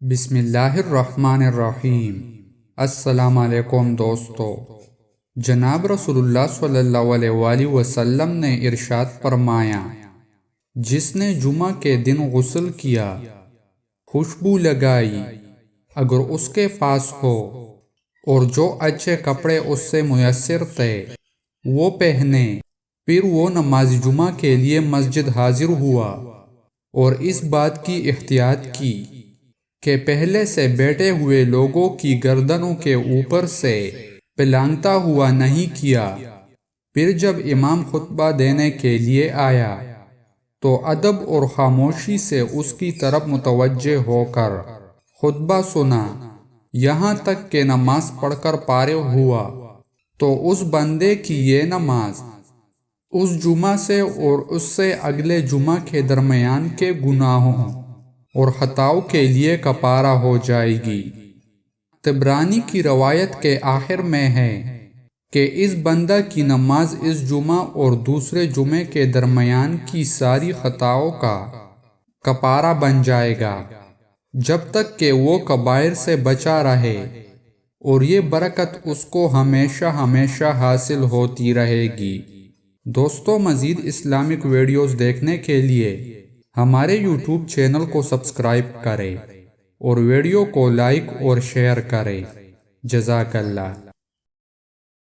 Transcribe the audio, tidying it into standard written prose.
بسم اللہ الرحمن الرحیم۔ السلام علیکم دوستو۔ جناب رسول اللہ صلی اللہ علیہ وآلہ وسلم نے ارشاد فرمایا، جس نے جمعہ کے دن غسل کیا، خوشبو لگائی اگر اس کے پاس ہو، اور جو اچھے کپڑے اس سے میسر تھے وہ پہنے، پھر وہ نماز جمعہ کے لیے مسجد حاضر ہوا اور اس بات کی احتیاط کی کہ پہلے سے بیٹھے ہوئے لوگوں کی گردنوں کے اوپر سے پلانگتا ہوا نہیں کیا، پھر جب امام خطبہ دینے کے لیے آیا تو ادب اور خاموشی سے اس کی طرف متوجہ ہو کر خطبہ سنا، یہاں تک کہ نماز پڑھ کر فارغ ہوا، تو اس بندے کی یہ نماز اس جمعہ سے اور اس سے اگلے جمعہ کے درمیان کے گناہوں اور خطاؤں کے لیے کفارہ ہو جائے گی۔ طبرانی کی روایت کے آخر میں ہے کہ اس بندہ کی نماز اس جمعہ اور دوسرے جمعے کے درمیان کی ساری خطاؤں کا کفارہ بن جائے گا، جب تک کہ وہ کبائر سے بچا رہے، اور یہ برکت اس کو ہمیشہ ہمیشہ حاصل ہوتی رہے گی۔ دوستو، مزید اسلامک ویڈیوز دیکھنے کے لیے ہمارے یوٹیوب چینل کو سبسکرائب کریں اور ویڈیو کو لائک اور شیئر کریں۔ جزاک اللہ۔